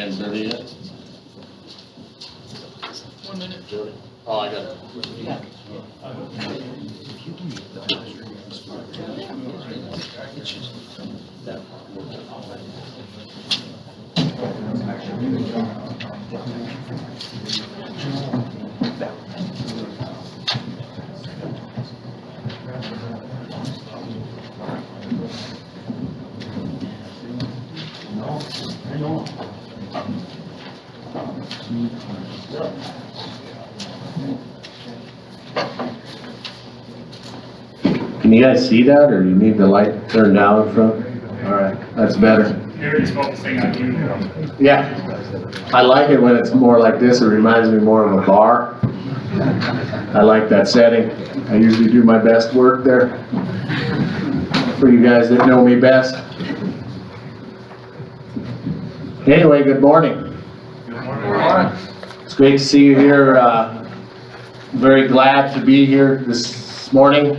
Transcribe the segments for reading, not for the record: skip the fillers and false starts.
10:30 yet? 1 minute. Jody? Oh, I got it. Can you guys see that, or do you need the light turned down in front? All right, that's better. You're just focusing on you now. Yeah, I like it when it's more like this. It reminds me more of a bar. I like that setting. I usually do my best work there. For you guys that know me best. Anyway, good morning. Good morning. It's great to see you here. Very glad to be here this morning.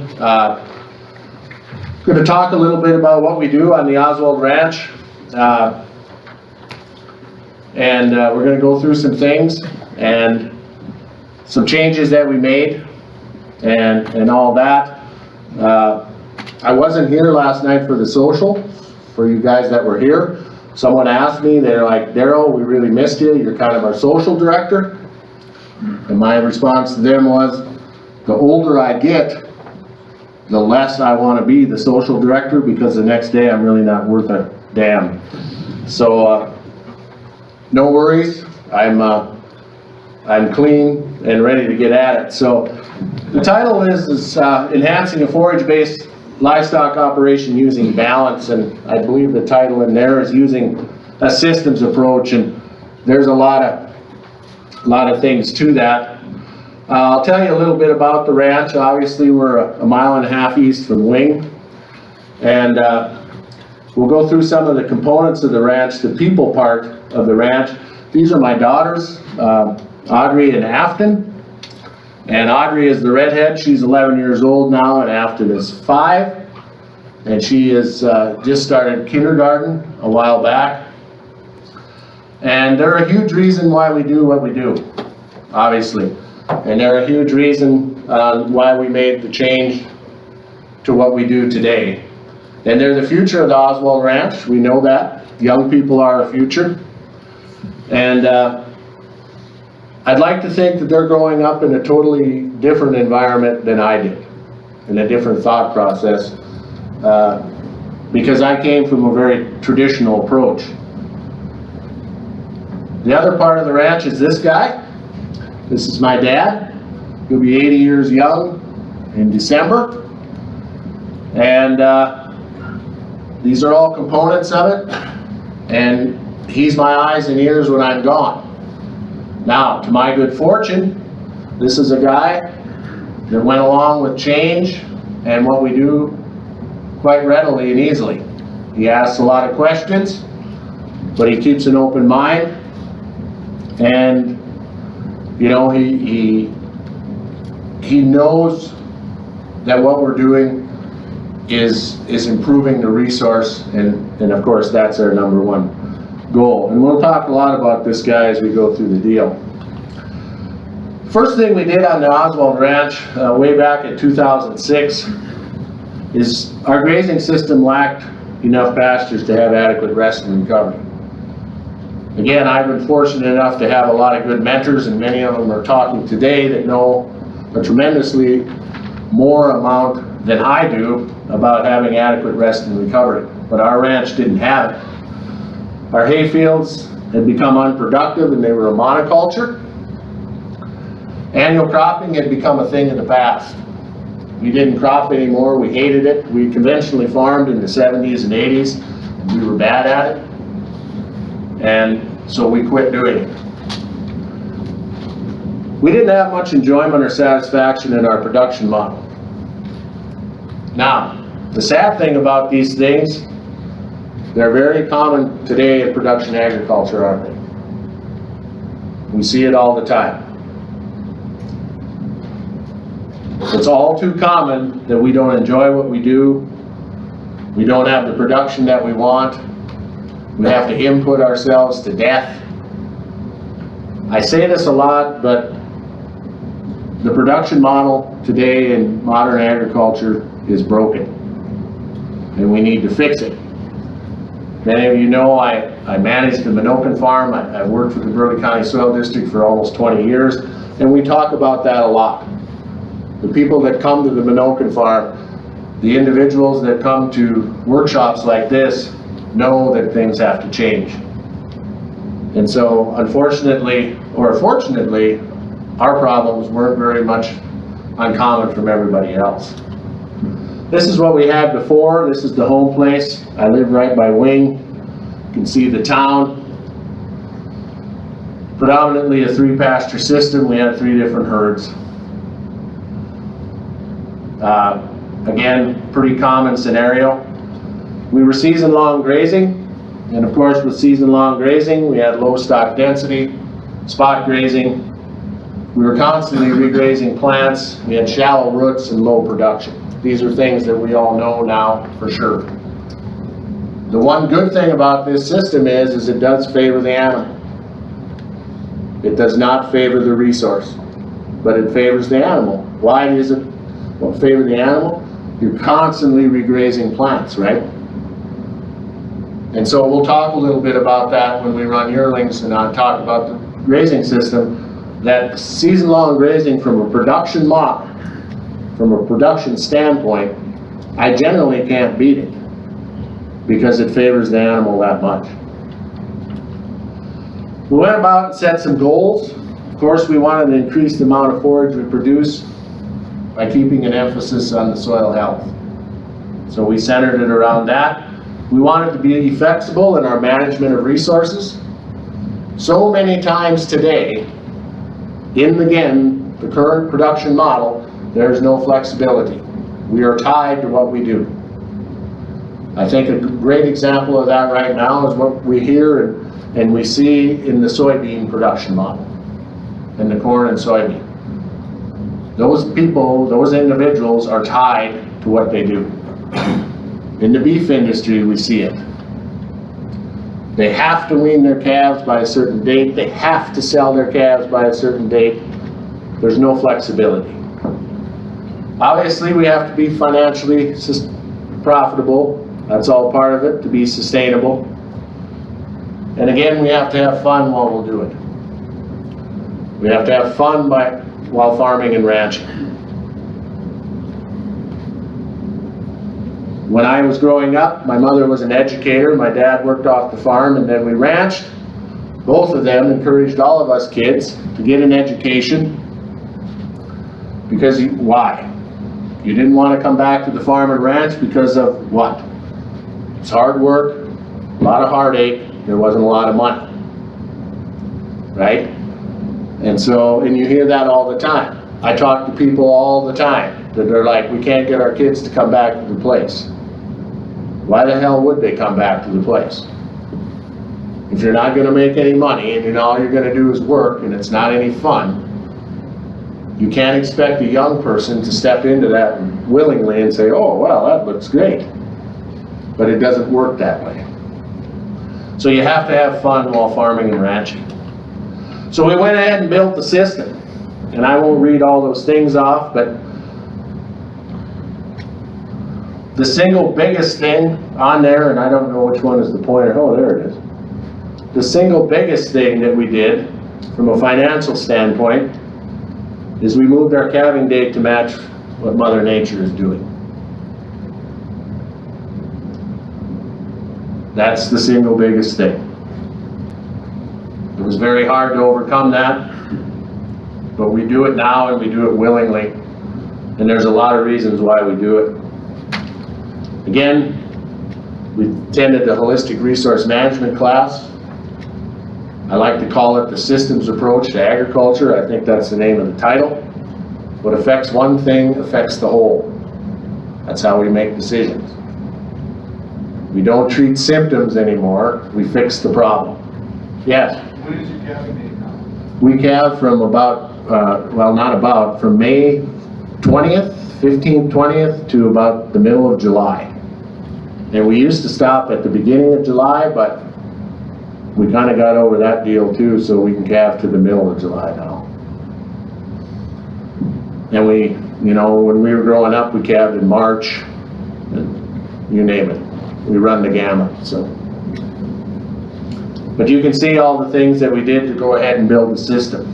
Going to talk a little bit about what we do on the Oswald Ranch. And we're going to go through some things and some changes that we made and all that. I wasn't here last night for the social, for you guys that were here. Someone asked me, they're like, Darrell, we really missed you. You're kind of our social director. And my response to them was, the older I get, the less I want to be the social director, because the next day I'm really not worth a damn. So no worries, I'm clean and ready to get at it. So the title is Enhancing a Forage-Based Livestock Operation Using Balance, and I believe the title in there is using a systems approach, and there's a lot of things to that. I'll tell you a little bit about the ranch. Obviously, we're a mile and a half east from Wing, and we'll go through some of the components of the ranch, the people part of the ranch. These are my daughters, Audrey and Afton. And Audrey is the redhead. She's 11 years old now, and Afton is 5. And she has just started kindergarten a while back. And they're a huge reason why we do what we do, obviously. And they're a huge reason why we made the change to what we do today. And they're the future of the Oswald Ranch. We know that. Young people are our future. And I'd like to think that they're growing up in a totally different environment than I did, in a different thought process, because I came from a very traditional approach. The other part of the ranch is this guy. This is my dad. He'll be 80 years young in December. And these are all components of it. And he's my eyes and ears when I'm gone. Now, to my good fortune, this is a guy that went along with change and what we do quite readily and easily. He asks a lot of questions, but he keeps an open mind. And you know, he knows that what we're doing is improving the resource, and of course that's our number one goal. And we'll talk a lot about this guy as we go through the deal. First thing we did on the Oswald Ranch way back in 2006 is our grazing system lacked enough pastures to have adequate rest and recovery. Again, I've been fortunate enough to have a lot of good mentors, and many of them are talking today that know a tremendously more amount than I do about having adequate rest and recovery. But our ranch didn't have it. Our hay fields had become unproductive and they were a monoculture. Annual cropping had become a thing of the past. We didn't crop anymore, we hated it. We conventionally farmed in the 70s and 80s, and we were bad at it. And so we quit doing it. We didn't have much enjoyment or satisfaction in our production model. Now, the sad thing about these things, they're very common today in production agriculture, aren't they? We see it all the time. It's all too common that we don't enjoy what we do. We don't have the production that we want. We have to input ourselves to death. I say this a lot, but the production model today in modern agriculture is broken, and we need to fix it. Many of you know I managed the Minokan farm. I've worked for the Burley County Soil District for almost 20 years, and we talk about that a lot. The people that come to the Minokan farm, the individuals that come to workshops like this, know that things have to change. And so, unfortunately, or fortunately, our problems weren't very much uncommon from everybody else. This is what we had before. This is the home place. I live right by Wing. You can see the town. Predominantly a 3-pasture system. We had 3 different herds. Again, pretty common scenario. We were season-long grazing, and of course with season-long grazing we had low stock density, spot grazing. We were constantly regrazing plants. We had shallow roots and low production. These are things that we all know now for sure. The one good thing about this system is it does favor the animal. It does not favor the resource, but it favors the animal. Why does it favor the animal? You're constantly regrazing plants, right? And so we'll talk a little bit about that when we run yearlings, and I'll talk about the grazing system. That season-long grazing from a production model, from a production standpoint, I generally can't beat it because it favors the animal that much. We went about and set some goals. Of course, we wanted to increase the amount of forage we produce by keeping an emphasis on the soil health. So we centered it around that. We wanted to be flexible in our management of resources. So many times today, again, the current production model, there's no flexibility. We are tied to what we do. I think a great example of that right now is what we hear and we see in the soybean production model, in the corn and soybean. Those people, those individuals are tied to what they do. In the beef industry, we see it. They have to wean their calves by a certain date. They have to sell their calves by a certain date. There's no flexibility. Obviously, we have to be financially profitable. That's all part of it, to be sustainable. And again, we have to have fun while we'll do it. We have to have fun while farming and ranching. When I was growing up, my mother was an educator, my dad worked off the farm, and then we ranched. Both of them encouraged all of us kids to get an education. Because why? You didn't want to come back to the farm and ranch because of what? It's hard work, a lot of heartache, there wasn't a lot of money. Right? And you hear that all the time. I talk to people all the time that they're like, we can't get our kids to come back to the place. Why the hell would they come back to the place? If you're not going to make any money and all you're going to do is work and it's not any fun, you can't expect a young person to step into that willingly and say, oh, well, that looks great. But it doesn't work that way. So you have to have fun while farming and ranching. So we went ahead and built the system. And I won't read all those things off, but the single biggest thing on there, and I don't know which one is the pointer, oh, there it is. The single biggest thing that we did from a financial standpoint is we moved our calving date to match what Mother Nature is doing. That's the single biggest thing. It was very hard to overcome that, but we do it now and we do it willingly, and there's a lot of reasons why we do it. Again, we attended the holistic resource management class. I like to call it the systems approach to agriculture. I think that's the name of the title. What affects one thing affects the whole. That's how we make decisions. We don't treat symptoms anymore, we fix the problem. Yes? When is your calving date now? We calve from from May 20th, 15th, 20th to about the middle of July. And we used to stop at the beginning of July, but we kind of got over that deal too, so we can calve to the middle of July now. And we, you know, when we were growing up, we calved in March, and you name it. We run the gamut, so. But you can see all the things that we did to go ahead and build the system.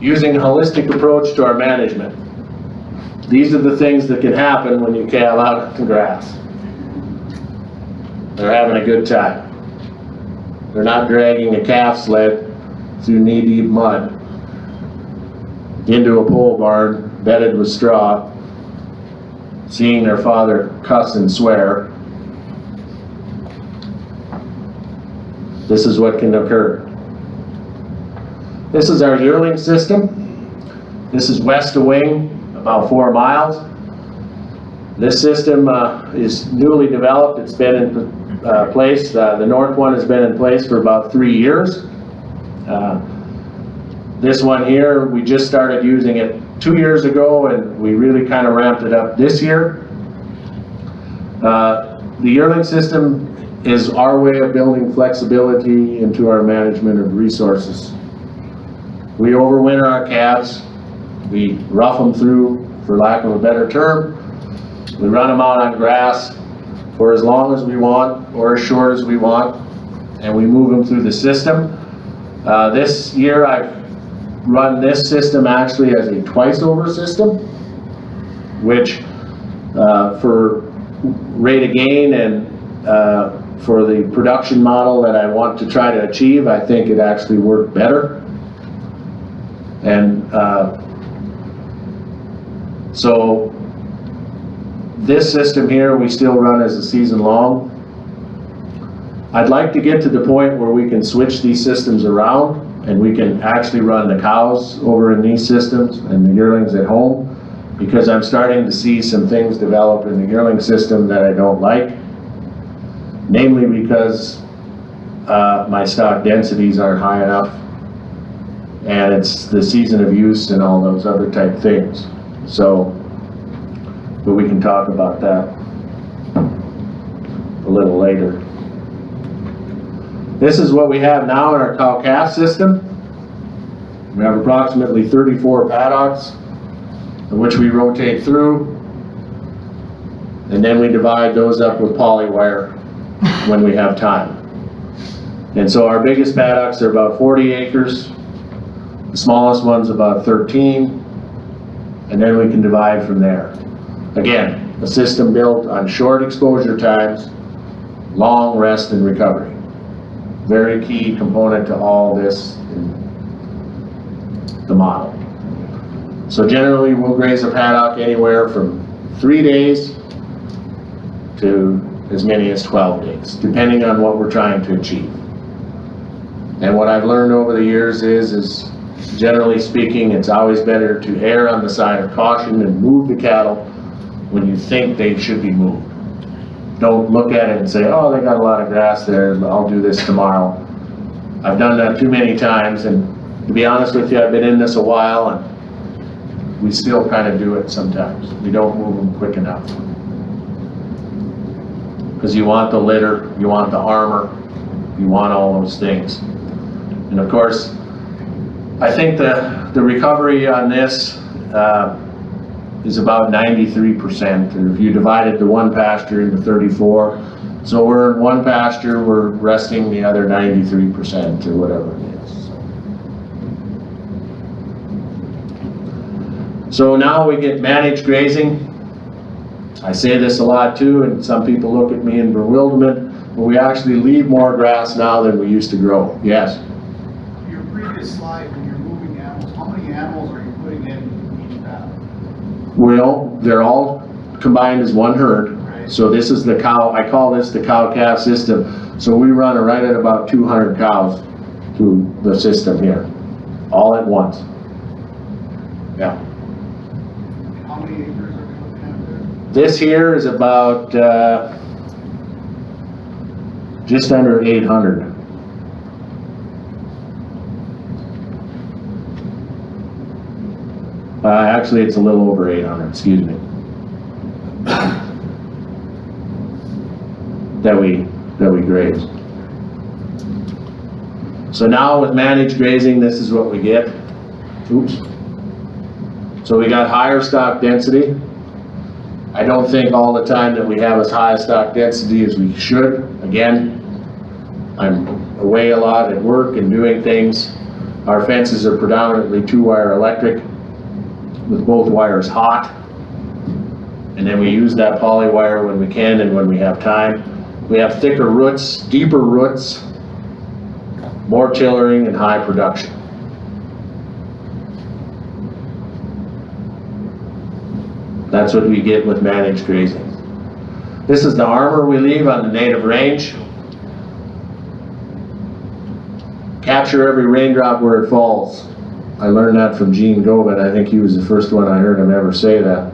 Using a holistic approach to our management. These are the things that can happen when you calve out the grass. They're having a good time. They're not dragging a calf sled through knee-deep mud into a pole barn bedded with straw, seeing their father cuss and swear. This is what can occur. This is our yearling system. This is west of Wing, about 4 miles. This system is newly developed. It's been in place. The north one has been in place for about 3 years. This one here, we just started using it 2 years ago, and we really kind of ramped it up this year. The yearling system is our way of building flexibility into our management of resources. We overwinter our calves. We rough them through, for lack of a better term. We run them out on grass for as long as we want or as short as we want, and we move them through the system. This year I've run this system actually as a twice over system, which for rate of gain and for the production model that I want to try to achieve, I think it actually worked better. And so this system here we still run as a season long. I'd like to get to the point where we can switch these systems around and we can actually run the cows over in these systems and the yearlings at home, because I'm starting to see some things develop in the yearling system that I don't like, namely because my stock densities aren't high enough, and it's the season of use and all those other type things. So, but we can talk about that a little later. This is what we have now in our cow-calf system. We have approximately 34 paddocks, in which we rotate through, and then we divide those up with polywire when we have time. And so our biggest paddocks are about 40 acres, the smallest one's about 13, and then we can divide from there. Again, a system built on short exposure times, long rest and recovery. Very key component to all this in the model. So generally we'll graze a paddock anywhere from 3 days to as many as 12 days, depending on what we're trying to achieve. And what I've learned over the years is generally speaking, it's always better to err on the side of caution and move the cattle when you think they should be moved. Don't look at it and say, oh, they got a lot of grass there, I'll do this tomorrow. I've done that too many times, and to be honest with you, I've been in this a while, and we still kind of do it sometimes. We don't move them quick enough. Because you want the litter, you want the armor, you want all those things. And of course, I think the recovery on this is about 93%, or if you divided the one pasture into 34. So we're in one pasture, we're resting the other 93% or whatever it is. So now we get managed grazing. I say this a lot too, and some people look at me in bewilderment, but we actually leave more grass now than we used to grow. Yes? Your previous slide, when you're moving animals, how many animals are you putting in each paddock? Well, they're all combined as one herd. Right. So this is the cow, I call this the cow-calf system. So we run right at about 200 cows through the system here, all at once. Yeah. How many acres are we looking at there? This here is about just under 800. Actually, it's a little over 800, excuse me. that we graze. So now with managed grazing, this is what we get. Oops. So we got higher stock density. I don't think all the time that we have as high a stock density as we should. Again, I'm away a lot at work and doing things. Our fences are predominantly 2-wire electric with both wires hot. And then we use that poly wire when we can and when we have time. We have thicker roots, deeper roots, more tillering and high production. That's what we get with managed grazing. This is the armor we leave on the native range. Capture every raindrop where it falls. I learned that from Gene Govan. I think he was the first one I heard him ever say that.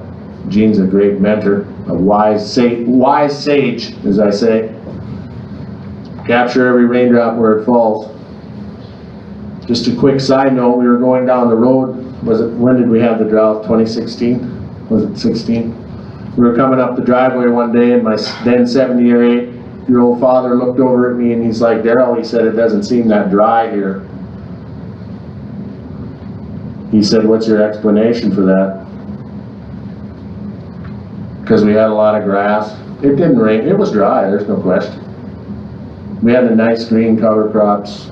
Gene's a great mentor, a wise sage, as I say. Capture every raindrop where it falls. Just a quick side note, we were going down the road, when did we have the drought, 2016? Was it 16? We were coming up the driveway one day and my then 70 or 8-year-old father looked over at me and he's like, Darrell, he said, it doesn't seem that dry here. He said, what's your explanation for that? Because we had a lot of grass. It didn't rain, it was dry, there's no question. We had the nice green cover crops.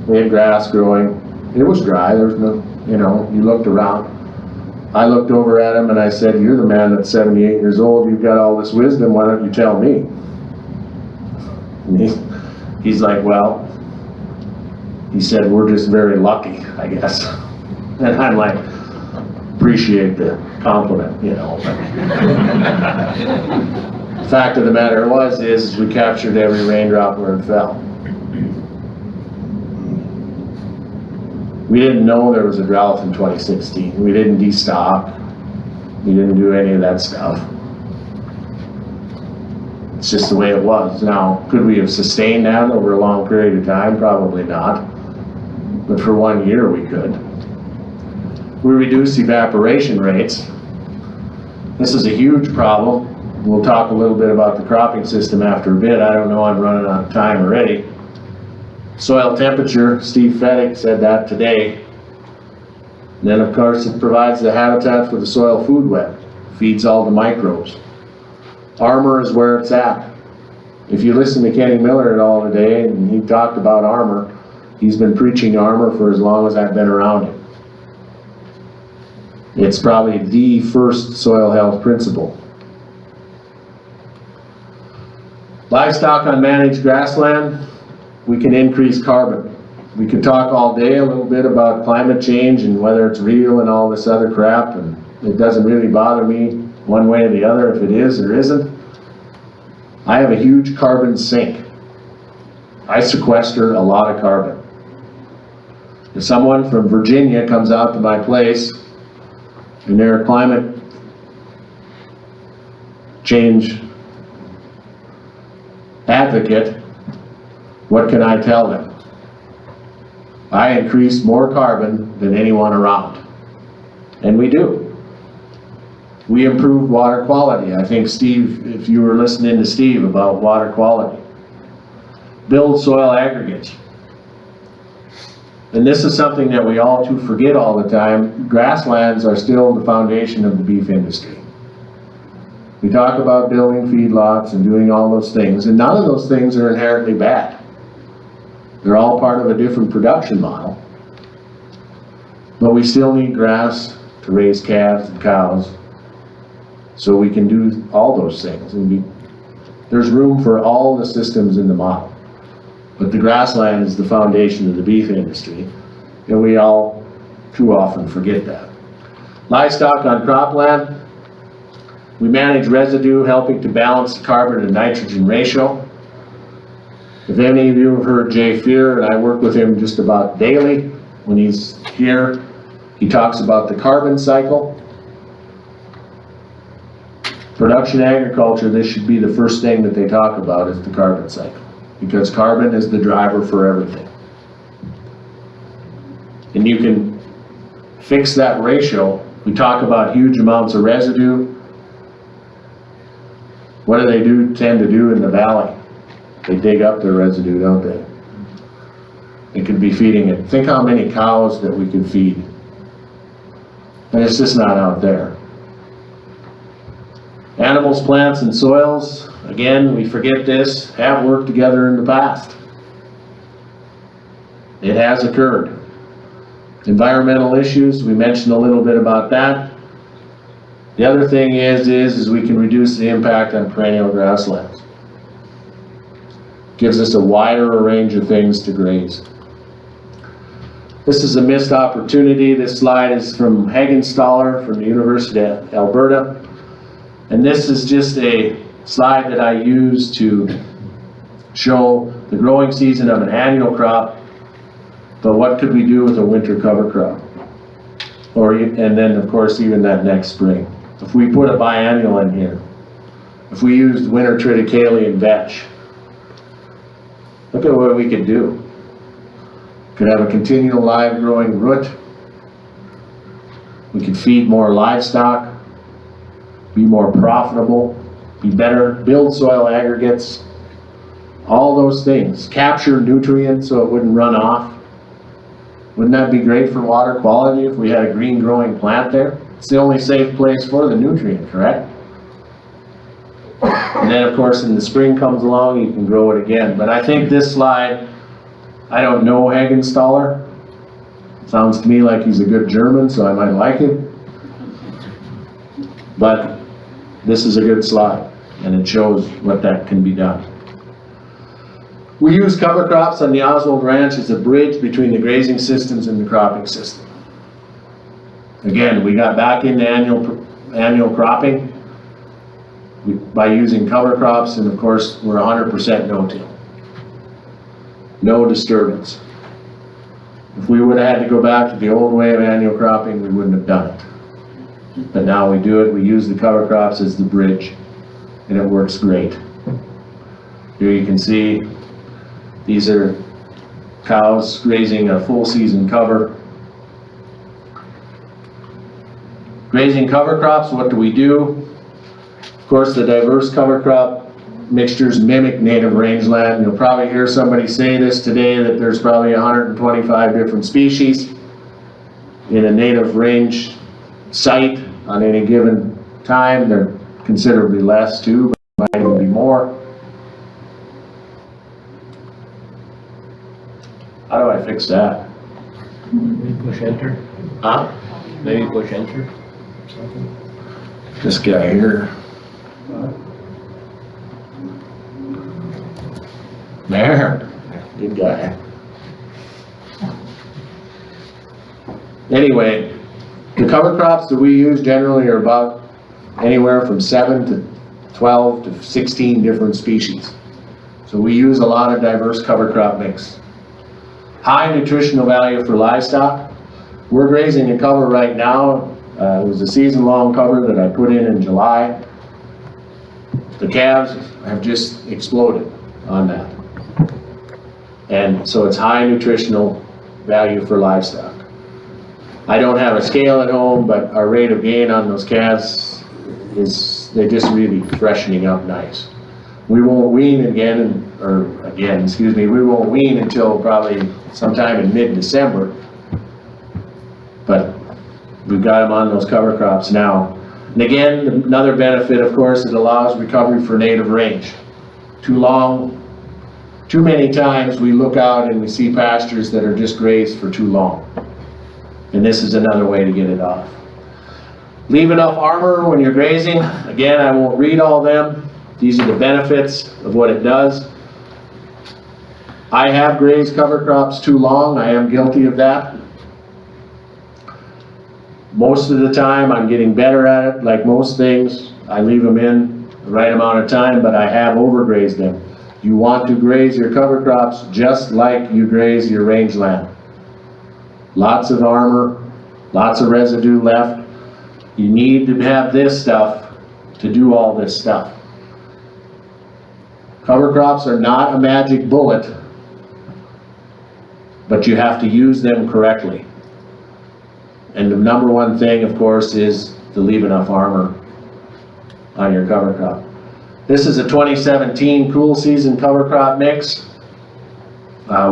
We had grass growing. It was dry, there was no, you know, you looked around. I looked over at him and I said, you're the man that's 78 years old, you've got all this wisdom, why don't you tell me? And he's like, well, he said, we're just very lucky, I guess. And I'm like, appreciate the compliment, you know. The fact of the matter is we captured every raindrop where it fell. We didn't know there was a drought in 2016. We didn't destock. We didn't do any of that stuff. It's just the way it was. Now, could we have sustained that over a long period of time? Probably not. But for 1 year we could. We reduced evaporation rates. This is a huge problem. We'll talk a little bit about the cropping system after a bit. I don't know, I'm running out of time already. Soil temperature, Steve Fettig said that today. And then of course it provides the habitat for the soil food web, feeds all the microbes. Armor is where it's at. If you listen to Kenny Miller at all today, and he talked about armor, he's been preaching armor for as long as I've been around him. It's probably the first soil health principle. Livestock on managed grassland, we can increase carbon. We could talk all day a little bit about climate change and whether it's real and all this other crap, and it doesn't really bother me one way or the other if it is or isn't. I have a huge carbon sink. I sequester a lot of carbon. If someone from Virginia comes out to my place and they're a climate change advocate, what can I tell them? I increase more carbon than anyone around. And we do. We improve water quality. I think Steve, if you were listening to Steve about water quality. Build soil aggregates. And this is something that we all too forget all the time. Grasslands are still the foundation of the beef industry. We talk about building feedlots and doing all those things, and none of those things are inherently bad. They're all part of a different production model. But we still need grass to raise calves and cows, so we can do all those things. And there's room for all the systems in the model. But the grassland is the foundation of the beef industry, and we all too often forget that. Livestock on cropland. We manage residue, helping to balance the carbon and nitrogen ratio. If any of you have heard Jay Fear, and I work with him just about daily, when he's here, he talks about the carbon cycle. Production agriculture, this should be the first thing that they talk about is the carbon cycle, because carbon is the driver for everything. And you can fix that ratio. We talk about huge amounts of residue. What do they tend to do in the valley? They dig up their residue, don't they? it could be feeding it. Think how many cows that we could feed. And it's just not out there. Animals, plants, and soils, again, we forget this, have worked together in the past. It has occurred. Environmental issues, we mentioned a little bit about that. The other thing is we can reduce the impact on perennial grasslands. Gives us a wider range of things to graze. This is a missed opportunity. This slide is from Hagenstaller from the University of Alberta. And this is just a slide that I use to show the growing season of an annual crop, but what could we do with a winter cover crop? And then of course even that next spring. If we put a biennial in here, if we used winter triticale and vetch, look at what we could do. Could have a continual live growing root. We could feed more livestock, be more profitable, be better, build soil aggregates, all those things. Capture nutrients so it wouldn't run off. Wouldn't that be great for water quality if we had a green growing plant there? It's the only safe place for the nutrient, correct? And then of course in the spring comes along, you can grow it again. But I think this slide, I don't know Hagenstaller. Sounds to me like he's a good German, so I might like it. But this is a good slide, and it shows what that can be done. We use cover crops on the Oswald Ranch as a bridge between the grazing systems and the cropping system. Again, we got back into annual cropping by using cover crops, and of course we're 100% no-till. No disturbance. If we would have had to go back to the old way of annual cropping, we wouldn't have done it. But now we do it, we use the cover crops as the bridge, and it works great. Here you can see these are cows grazing a full season cover. Grazing cover crops, what do we do? Of course, the diverse cover crop mixtures mimic native rangeland. You'll probably hear somebody say this today, that there's probably 125 different species in a native range site on any given time. They're considerably less too, but might even be more. How do I fix that? Maybe push enter. Huh? Maybe push enter. This guy here. There. Good guy. Anyway, the cover crops that we use generally are about anywhere from 7 to 12 to 16 different species. So we use a lot of diverse cover crop mix. High nutritional value for livestock. We're grazing a cover right now. It was a season-long cover that I put in July. The calves have just exploded on that. And so it's high nutritional value for livestock. I don't have a scale at home, but our rate of gain on those calves is, they're just really freshening up nice. We won't wean we won't wean until probably sometime in mid-December. But we've got them on those cover crops now. And again, another benefit, of course, it allows recovery for native range. Too many times we look out and we see pastures that are just grazed for too long. And this is another way to get it off. Leave enough armor when you're grazing. Again, I won't read all them. These are the benefits of what it does. I have grazed cover crops too long. I am guilty of that. Most of the time I'm getting better at it. Like most things, I leave them in the right amount of time, but I have overgrazed them. You want to graze your cover crops just like you graze your rangeland. Lots of armor, lots of residue left. You need to have this stuff to do all this stuff. Cover crops are not a magic bullet, but you have to use them correctly. And the number one thing, of course, is to leave enough armor on your cover crop. This is a 2017 cool season cover crop mix.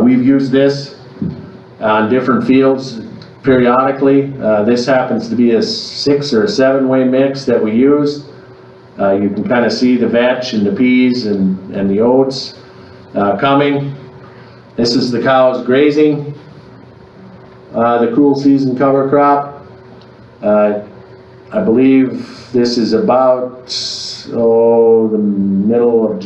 We've used this on different fields periodically. This happens to be a 6 or a 7-way mix that we use. You can kind of see the vetch and the peas and the oats coming. This is the cows grazing the cool season cover crop. I believe this is about the middle of